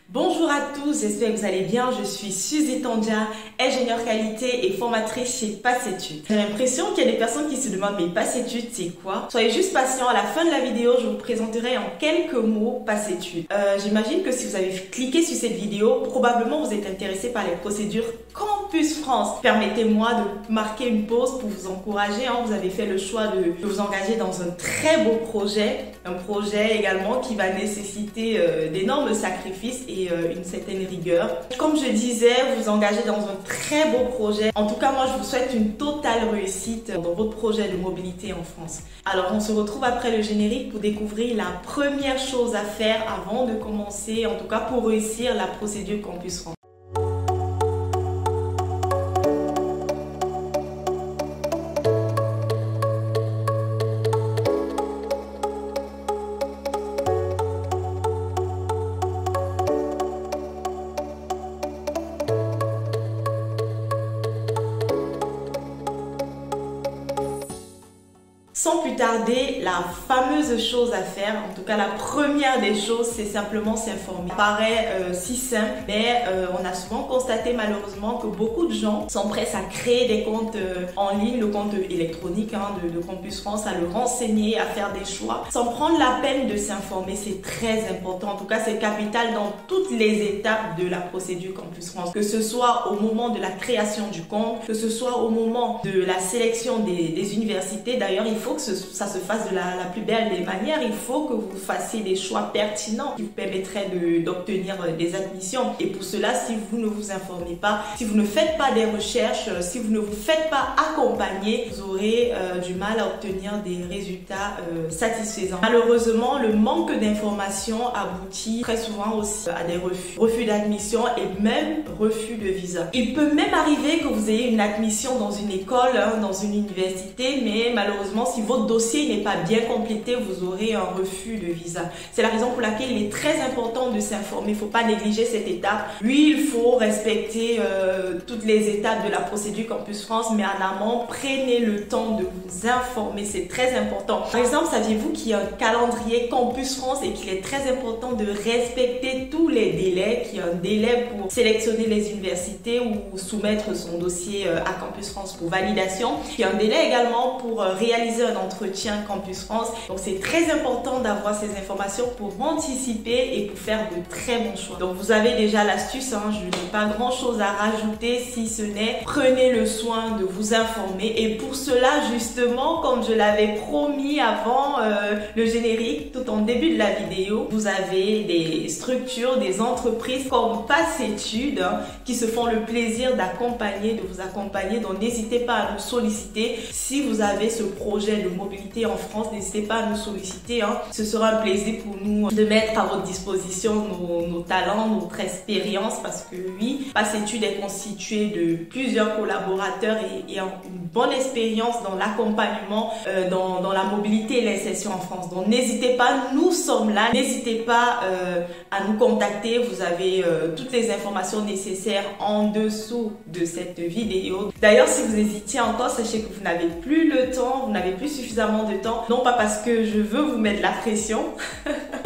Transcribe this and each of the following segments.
Bonjour à tous, j'espère que vous allez bien. Je suis Suzy Tandja, ingénieure qualité et formatrice chez Passetude. J'ai l'impression qu'il y a des personnes qui se demandent mais Passetude c'est quoi? Soyez juste patients, à la fin de la vidéo, je vous présenterai en quelques mots Passetude. J'imagine que si vous avez cliqué sur cette vidéo, probablement vous êtes intéressé par les procédures Campus France. Permettez-moi de marquer une pause pour vous encourager. Vous avez fait le choix de vous engager dans un très beau projet. Un projet également qui va nécessiter d'énormes sacrifices et une certaine rigueur. Comme je disais, vous engagez dans un très beau projet. En tout cas, moi, je vous souhaite une totale réussite dans votre projet de mobilité en France. Alors, on se retrouve après le générique pour découvrir la première chose à faire avant de commencer, en tout cas pour réussir la procédure Campus France. Sans plus tarder, la fameuse chose à faire, en tout cas la première des choses, c'est simplement s'informer. Ça paraît si simple, mais on a souvent constaté malheureusement que beaucoup de gens s'empressent à créer des comptes en ligne, le compte électronique de Campus France, à le renseigner, à faire des choix, sans prendre la peine de s'informer. C'est très important, en tout cas c'est capital dans toutes les étapes de la procédure Campus France, que ce soit au moment de la création du compte, que ce soit au moment de la sélection des universités. D'ailleurs, il faut que ça se fasse de la plus belle des manières. Il faut que vous fassiez des choix pertinents qui vous permettraient d'obtenir des admissions. Et pour cela, si vous ne vous informez pas, si vous ne faites pas des recherches, si vous ne vous faites pas accompagner, vous aurez du mal à obtenir des résultats satisfaisants. Malheureusement, le manque d'informations aboutit très souvent aussi à des refus d'admission et même refus de visa. Il peut même arriver que vous ayez une admission dans une école, dans une université, mais malheureusement, si votre dossier n'est pas bien complété, vous aurez un refus de visa. C'est la raison pour laquelle il est très important de s'informer. Il ne faut pas négliger cette étape. Oui, il faut respecter toutes les étapes de la procédure Campus France, mais en amont, prenez le temps de vous informer. C'est très important. Par exemple, saviez-vous qu'il y a un calendrier Campus France et qu'il est très important de respecter tous les délais, qu'il y a un délai pour sélectionner les universités ou soumettre son dossier à Campus France pour validation. Il y a un délai également pour réaliser un entretien Campus France. Donc c'est très important d'avoir ces informations pour anticiper et pour faire de très bons choix. Donc vous avez déjà l'astuce, je n'ai pas grand chose à rajouter si ce n'est prenez le soin de vous informer. Et pour cela justement, comme je l'avais promis avant le générique, tout en début de la vidéo, vous avez des structures, des entreprises comme Passetude qui se font le plaisir d'accompagner, de vous accompagner. Donc n'hésitez pas à nous solliciter si vous avez ce projet de mobilité en France. N'hésitez pas à nous solliciter. Ce sera un plaisir pour nous de mettre à votre disposition nos talents, notre expérience, parce que oui, Passetude est constitué de plusieurs collaborateurs et une bonne expérience dans l'accompagnement, dans la mobilité et l'insertion en France. Donc n'hésitez pas, nous sommes là. N'hésitez pas à nous contacter. Vous avez toutes les informations nécessaires en dessous de cette vidéo. D'ailleurs, si vous hésitiez encore, sachez que vous n'avez plus le temps, vous n'avez plus suffisamment de temps. Non pas parce que je veux vous mettre la pression.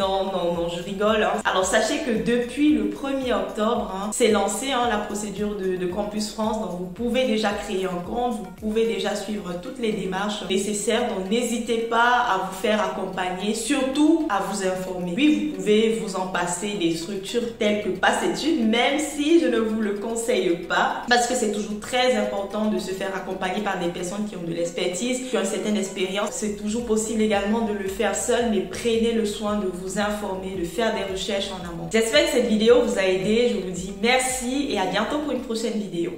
non, je rigole. Alors sachez que depuis le 1er octobre, c'est lancé la procédure de Campus France. Donc vous pouvez déjà créer un compte, vous pouvez déjà suivre toutes les démarches nécessaires. Donc n'hésitez pas à vous faire accompagner, surtout à vous informer. Oui, vous pouvez vous en passer des structures telles que Passetude, même si je ne vous le conseille pas, parce que c'est toujours très important de se faire accompagner par des personnes qui ont de l'expertise, qui ont une certaine expérience. C'est toujours possible également de le faire seul, mais prenez le soin de vous informer, de faire des recherches en amont. J'espère que cette vidéo vous a aidé. Je vous dis merci et à bientôt pour une prochaine vidéo.